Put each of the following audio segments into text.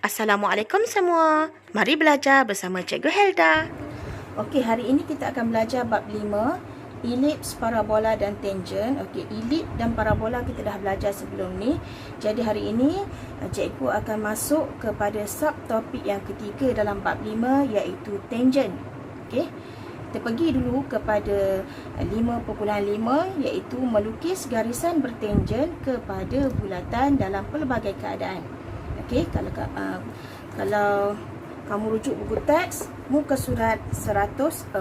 Assalamualaikum semua. Mari belajar bersama Cikgu Helda. Okey, hari ini kita akan belajar bab 5, elips, parabola dan tangent. Okey, elips dan parabola kita dah belajar sebelum ni. Jadi hari ini cikgu akan masuk kepada subtopik yang ketiga dalam bab 5 iaitu tangent. Okey. Kita pergi dulu kepada 5.5 iaitu melukis garisan bertangent kepada bulatan dalam pelbagai keadaan. Okey, kalau kamu rujuk buku teks muka surat 114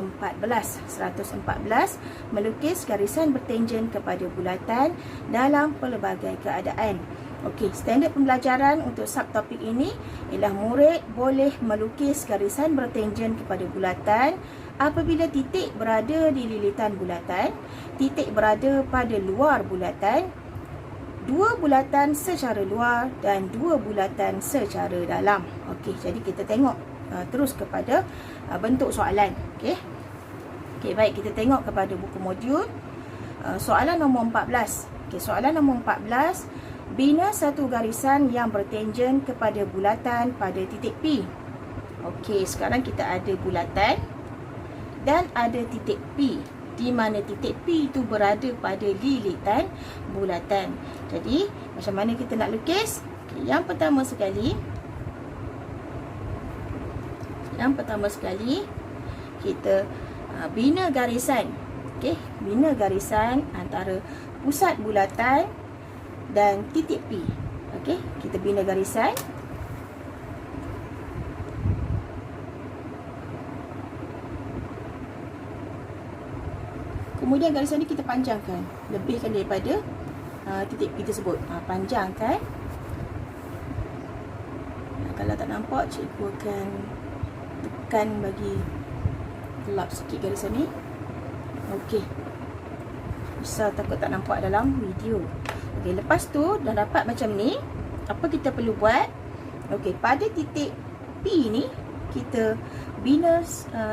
melukis garisan bertangent kepada bulatan dalam pelbagai keadaan. Okey, standard pembelajaran untuk subtopik ini ialah murid boleh melukis garisan bertangent kepada bulatan apabila titik berada di lilitan bulatan, titik berada pada luar bulatan, dua bulatan secara luar dan dua bulatan secara dalam. Okey, jadi kita tengok terus kepada bentuk soalan. Okey. Okey, baik, kita tengok kepada buku modul. Soalan nombor 14. Okey, soalan nombor 14, bina satu garisan yang bertangent kepada bulatan pada titik P. Okey, sekarang kita ada bulatan dan ada titik P, di mana titik P itu berada pada lilitan bulatan. Jadi, macam mana kita nak lukis? Okay, yang pertama sekali kita bina garisan. Okey, bina garisan antara pusat bulatan dan titik P. Okey, kita bina garisan. Kemudian garisan ni kita panjangkan, lebihkan daripada titik P tersebut. Panjangkan. Kalau tak nampak, cikgu akan tekan bagi gelap sikit garisan ni. Okey. Besar takut tak nampak dalam video. Okey, lepas tu dah dapat macam ni, apa kita perlu buat? Okey, pada titik P ni kita bina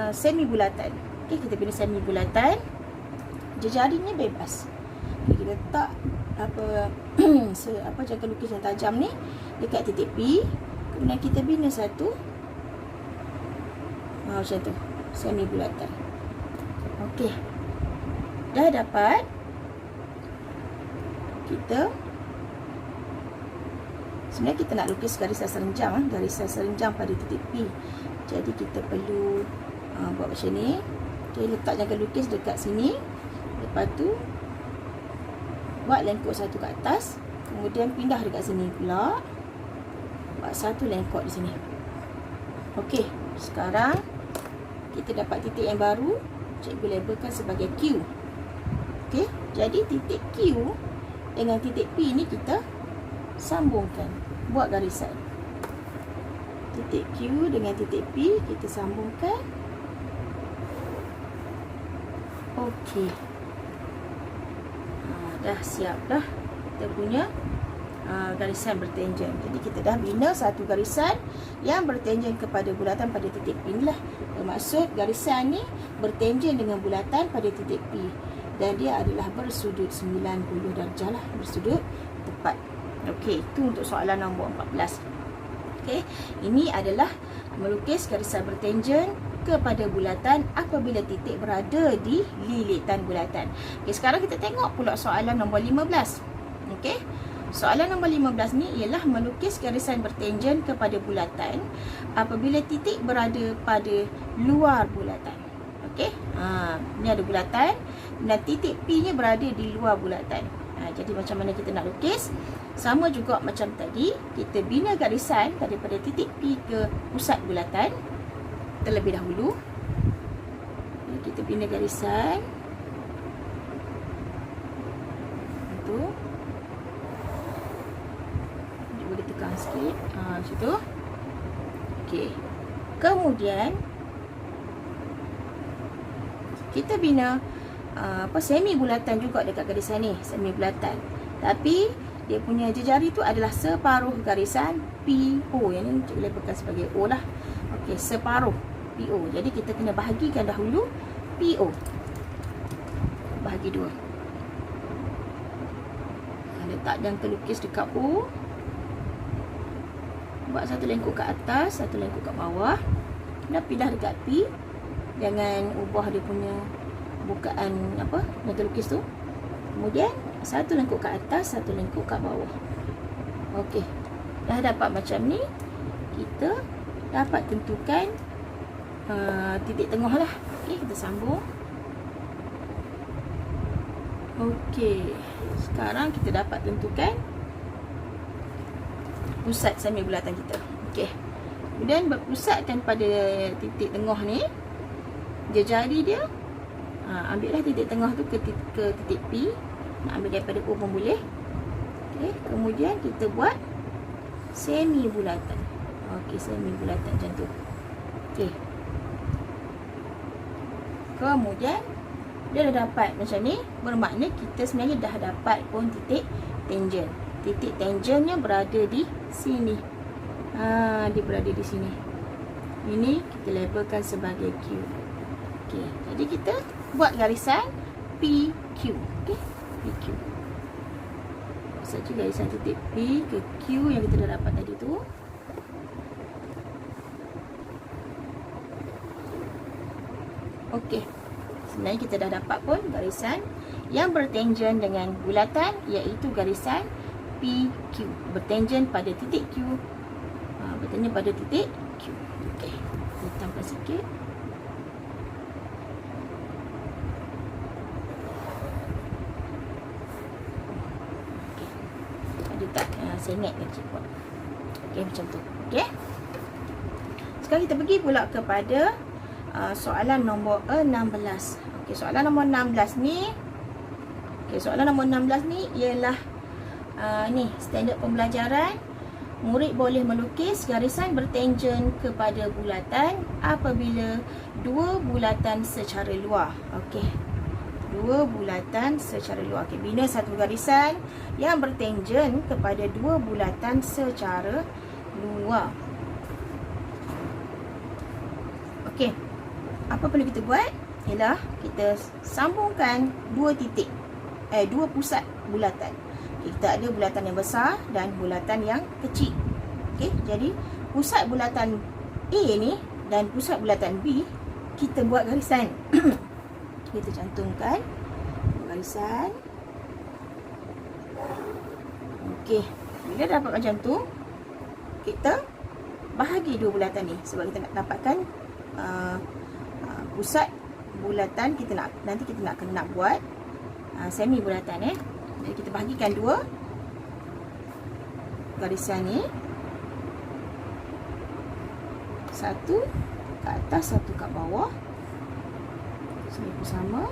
semi bulatan. Okey, kita bina semi bulatan. Jari-jarinya bebas. Kita letak jangka lukis yang tajam ni dekat titik P. Kemudian kita bina satu macam tu, semi bulatan. Okey, dah dapat. Sebenarnya kita nak lukis garisan serenjang pada titik P. Jadi kita perlu buat macam ni. Okey, letak jangka lukis dekat sini. Lepas tu buat lengkok satu kat atas, kemudian pindah dekat sini pula, buat satu lengkok di sini. Okey, sekarang kita dapat titik yang baru, cikgu labelkan sebagai Q. Okey, jadi titik Q dengan titik P ni kita sambungkan, buat garisan. Titik Q dengan titik P kita sambungkan. Okey, dah siap dah kita punya garisan bertangent. Jadi kita dah bina satu garisan yang bertangent kepada bulatan pada titik P ni lah. Bermaksud garisan ni bertangent dengan bulatan pada titik P dan dia adalah bersudut 90 darjah lah, bersudut tepat. Okey, itu untuk soalan nombor 14. Okey, ini adalah melukis garisan bertangent kepada bulatan apabila titik berada di lilitan bulatan. Okey, sekarang kita tengok pula soalan nombor 15. Okey, soalan nombor 15 ni ialah melukis garisan bertangent kepada bulatan apabila titik berada pada luar bulatan. Okey, ni ada bulatan dan titik P nya berada di luar bulatan. Jadi macam mana kita nak lukis? Sama juga macam tadi, kita bina garisan daripada titik P ke pusat bulatan terlebih dahulu. Kita bina garisan tu, boleh tekan sikit macam tu. Okey, kemudian kita bina semi bulatan juga dekat garisan ni, semi bulatan, tapi dia punya jejari tu adalah separuh garisan PO. Yang ni cikgu labelkan sebagai O lah. Okey, separuh PO. Jadi kita kena bahagikan dahulu PO. Bahagi dua. Letak jangka lukis dekat O. buat satu lengkuk ke atas, satu lengkuk ke bawah. Dah pindah dekat P. Jangan ubah dia punya bukaan apa, mata lukis tu. Kemudian satu lengkuk ke atas, satu lengkuk ke bawah. Okey. Dah dapat macam ni, kita dapat tentukan titik tengah lah. Okey, kita sambung. Okey. Sekarang kita dapat tentukan pusat semi bulatan kita. Okey. Kemudian berpusatkan pada titik tengah ni, jari dia ambillah titik tengah tu ke titik P. Nak ambil daripada O pun boleh. Okey, kemudian kita buat semi bulatan. Okey, semi bulatan macam tu. Okey. Kemudian dia dah dapat macam ni, bermakna kita sebenarnya dah dapat pun titik tangent. Titik tangentnya berada di sini. Dia berada di sini. Ini kita labelkan sebagai Q. Okey, jadi kita buat garisan PQ. Okey, PQ. Saja garisan titik P ke Q yang kita dah dapat tadi tu. Okey. Sebenarnya kita dah dapat pun garisan yang bertangent dengan bulatan, iaitu garisan PQ. Bertangent pada titik Q. Bertangent pada titik Q. Okey. Kita tambah sikit. Okey. Ada tak? Saya ingat lagi buat. Okey, macam tu. Okey. Sekarang kita pergi pula kepada soalan nombor 16. Okey, soalan nombor 16 ni. Okey, soalan nombor 16 ni ialah ni standard pembelajaran. Murid boleh melukis garisan bertangent kepada bulatan apabila dua bulatan secara luar. Okey. Dua bulatan secara luar. Okey, bina satu garisan yang bertangent kepada dua bulatan secara luar. Okey. Apa perlu kita buat? Ialah kita sambungkan dua titik, dua pusat bulatan. Kita ada bulatan yang besar dan bulatan yang kecil. Okey, jadi pusat bulatan A ni dan pusat bulatan B, kita buat garisan. Kita cantumkan garisan. Okey, bila dapat macam tu, kita bahagi dua bulatan ni sebab kita nak dapatkan pusat bulatan. Nanti kita nak buat semi bulatan. Jadi kita bahagikan dua garisan ni, satu ke atas, satu ke bawah. Sini pun sama,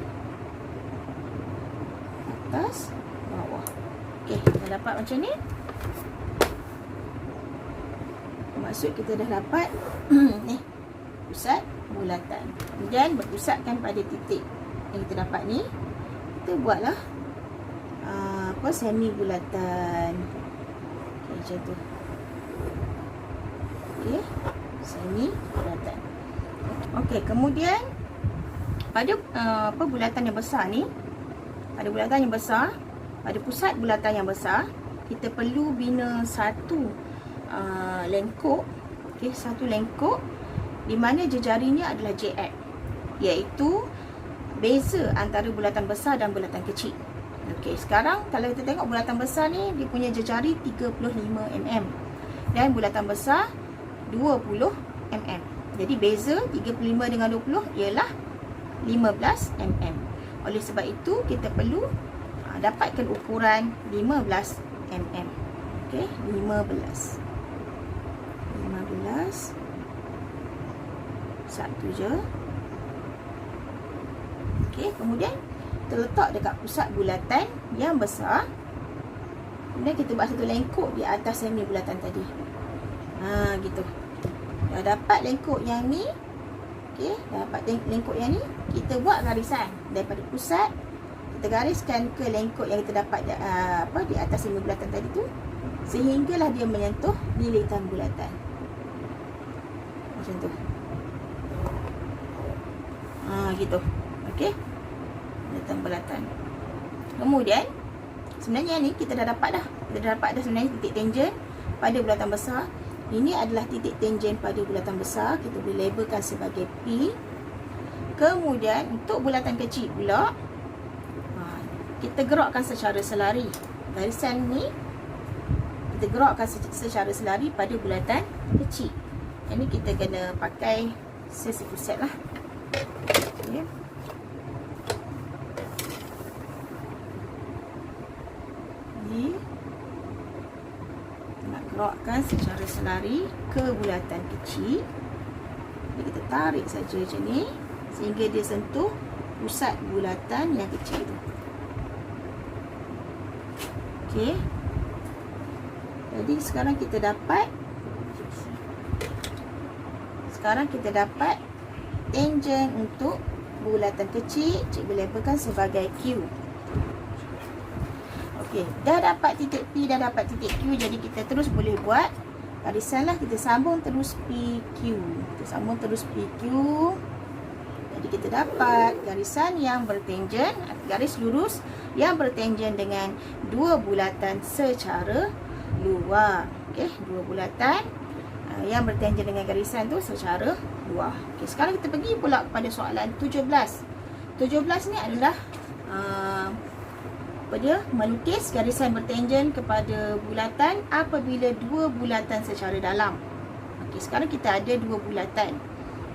atas, bawah. Okey, kita dapat macam ni. Maksud kita dah dapat ni pusat bulatan. Kemudian berpusatkan pada titik yang kita dapat ni, kita buatlah semi bulatan. Okey, macam tu. Okey, semi bulatan. Okey, kemudian pada bulatan yang besar ni, pada bulatan yang besar, pada pusat bulatan yang besar, kita perlu bina satu lengkuk. Okey, satu lengkuk di mana jejarinya adalah JX, iaitu beza antara bulatan besar dan bulatan kecil. Okey, sekarang kalau kita tengok bulatan besar ni, dia punya jejari 35 mm dan bulatan besar 20 mm. Jadi beza 35 dengan 20 ialah 15 mm. Oleh sebab itu kita perlu dapatkan ukuran 15 mm. Okey, 15. Satu je. Okey, kemudian terletak dekat pusat bulatan yang besar. Kemudian kita buat satu lengkuk di atas semi bulatan tadi. Gitu. Dah dapat lengkuk yang ni. Okey, dah dapat lengkuk yang ni, kita buat garisan daripada pusat. Kita gariskan ke lengkuk yang kita dapat di atas semi bulatan tadi tu, sehinggalah dia menyentuh lilitan bulatan. Macam tu. Gitu. Okey. Lilitan bulatan. Kemudian sebenarnya ni kita dah dapat dah. Kita dah dapat dah sebenarnya titik tangent pada bulatan besar. Ini adalah titik tangen pada bulatan besar. Kita boleh labelkan sebagai P. Kemudian untuk bulatan kecil pula, kita gerakkan secara selari. Garisan ni kita gerakkan secara selari pada bulatan kecil. Ini kita kena pakai sesi pusat lah. Okay. Ni nak gerakkan secara selari ke bulatan kecil. Jadi kita tarik saja macam ni sehingga dia sentuh pusat bulatan yang kecil tu. Okey. Jadi sekarang kita dapat tangen untuk bulatan kecil. Cikgu labelkan sebagai Q. Okey, dah dapat titik P, dah dapat titik Q. Jadi kita terus boleh buat garisan lah. Kita sambung terus PQ. Kita sambung terus PQ. Jadi kita dapat garisan yang bertangen, garis lurus yang bertangen dengan dua bulatan secara luar. Okey, dua bulatan yang bertangen dengan garisan tu secara luar. Okey, sekarang kita pergi pula kepada soalan 17. 17 ni adalah melukis garisan bertangen kepada bulatan apabila dua bulatan secara dalam. Okey, sekarang kita ada dua bulatan.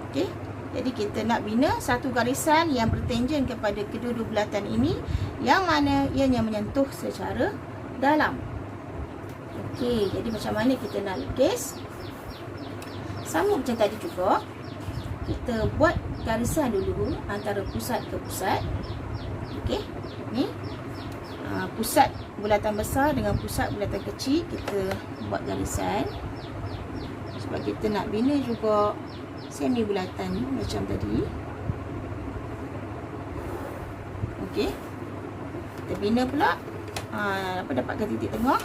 Okey, jadi kita nak bina satu garisan yang bertangen kepada kedua-dua bulatan ini, yang mana ianya menyentuh secara dalam. Okey, jadi macam mana kita nak lukis? Sama macam tadi juga, kita buat garisan dulu antara pusat ke pusat. Okey, ni pusat bulatan besar dengan pusat bulatan kecil, kita buat garisan. Sebab kita nak bina juga semi bulatan macam tadi. Okey, kita bina pula dapatkan titik tengah.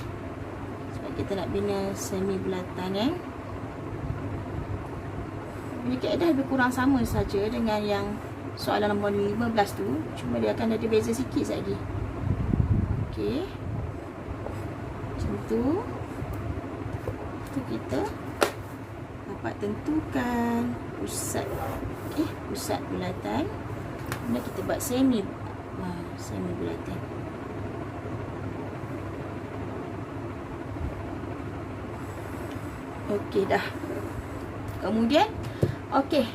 Sebab kita nak bina semi bulatan Ini kaedah lebih kurang sama saja dengan yang soalan nombor 15 tu. Cuma dia akan ada beza sikit lagi. Okey, macam tu. Kita dapat tentukan pusat. Okey, pusat bulatan. Kemudian kita buat semi bulatan. Okey dah. Kemudian okey,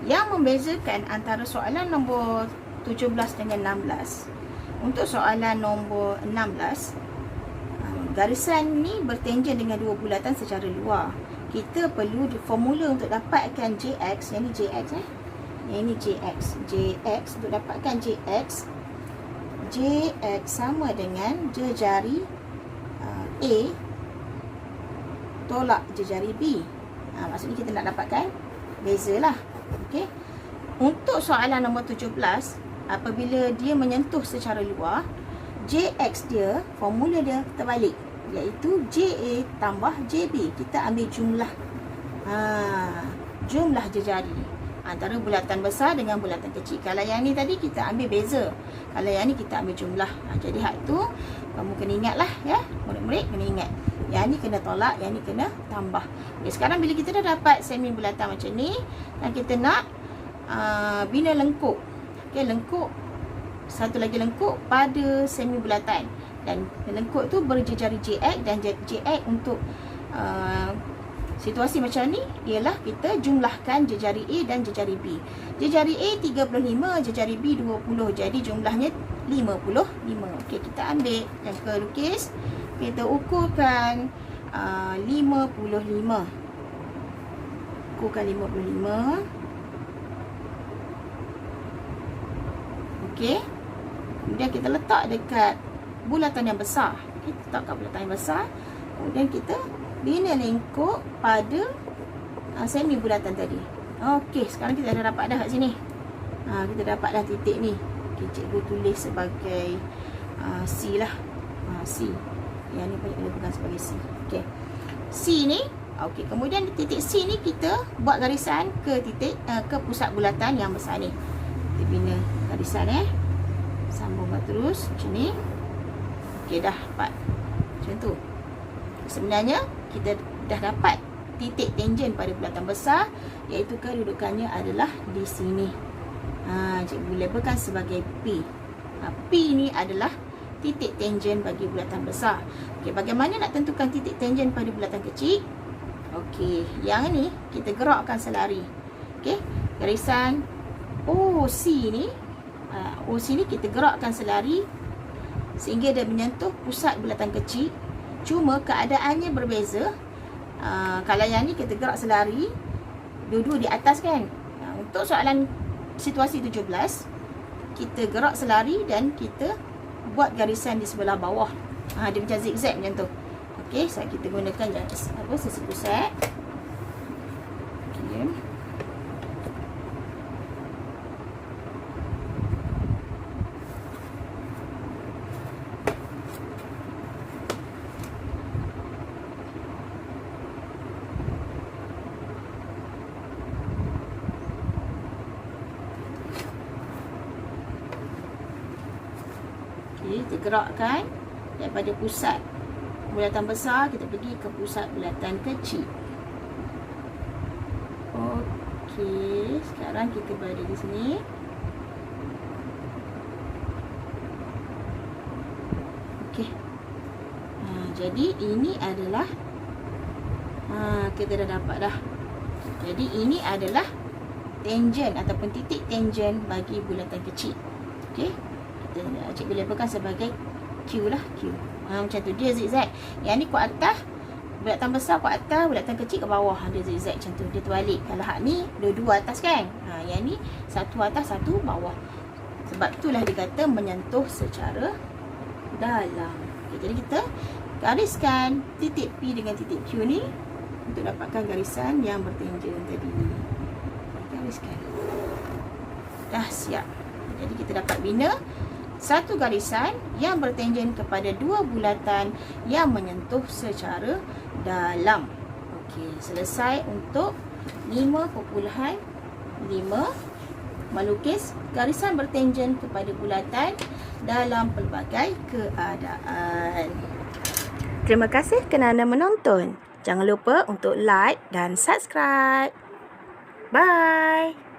yang membezakan antara soalan nombor 17 dengan 16. Untuk soalan nombor 16, garisan ni bertangen dengan dua bulatan secara luar. Kita perlu formula untuk dapatkan JX. Yang ni JX Yang ni JX. JX, untuk dapatkan JX sama dengan jejari A tolak jejari B. Maksudnya kita nak dapatkan beza lah. Okey. Untuk soalan nombor 17, apabila dia menyentuh secara luar, JX dia, formula dia terbalik, iaitu JA tambah JB. Kita ambil jumlah jumlah jejari antara bulatan besar dengan bulatan kecil. Kalau yang ni tadi kita ambil beza, kalau yang ni kita ambil jumlah. Jadi hak tu kamu kena ingat lah ya, murid-murid kena ingat. Yang ni kena tolak, yang ni kena tambah. Okay, sekarang bila kita dah dapat semi bulatan macam ni, dan kita nak bina lengkuk. Okay, lengkuk, satu lagi lengkuk pada semi bulatan. Dan lengkuk tu berjejari JX, dan JX untuk situasi macam ni ialah kita jumlahkan jejari A dan jejari B. Jejari A 35, jejari B 20. Jadi jumlahnya 55. Okey, kita ambil jangka lukis. Kita ukurkan 55. Ukurkan 55. Okey. Kemudian kita letak dekat bulatan yang besar. Kita letak kat bulatan yang besar. Kemudian kita bina lengkuk pada semi bulatan tadi. Okey, sekarang kita dah dapat dah kat sini. Kita dapat dah titik ni. Okey, cikgu tulis sebagai C lah. C. Yang ni boleh pegang sebagai C. Okey. C ni, okey, kemudian di titik C ni kita buat garisan ke titik ke pusat bulatan yang besar ni. Kita bina garisan sambung terus macam ni. Okey, dah dapat. Macam tu. Sebenarnya kita dah dapat titik tangen pada bulatan besar, iaitu kedudukannya adalah di sini. Cikgu labelkan sebagai P. P ni adalah titik tangen bagi bulatan besar. Okey, bagaimana nak tentukan titik tangen pada bulatan kecil? Okey, yang ni kita gerakkan selari. Okey, garisan OC ni, OC ni kita gerakkan selari sehingga dia menyentuh pusat bulatan kecil. Cuma keadaannya berbeza. Kalau yang ni kita gerak selari, dua-dua di atas kan. Untuk soalan situasi 17, kita gerak selari dan kita buat garisan di sebelah bawah. Dia macam zigzag macam tu. Okey, so kita gunakan sisi pusat. Okey. Kita gerakkan daripada pusat bulatan besar, kita pergi ke pusat bulatan kecil. Okey, sekarang kita berada di sini. Okey. Jadi ini adalah kita dah dapat dah. Jadi ini adalah tangen ataupun titik tangen bagi bulatan kecil. Okey. Cikgu labelkan sebagai Q lah, Q. Macam tu, dia zigzag. Yang ni kuat atas, bulatan besar kuat atas, bulatan kecil ke bawah. Dia zigzag macam tu, dia terbalik. Kalau hak ni dua-dua atas kan, yang ni satu atas, satu bawah. Sebab itulah dia kata menyentuh secara dalam. Okay, jadi kita gariskan titik P dengan titik Q ni untuk dapatkan garisan yang bertangen tadi. Gariskan. Dah siap. Jadi kita dapat bina satu garisan yang bertangen kepada dua bulatan yang menyentuh secara dalam. Okey, selesai untuk 5.5 melukis garisan bertangen kepada bulatan dalam pelbagai keadaan. Terima kasih kerana menonton. Jangan lupa untuk like dan subscribe. Bye.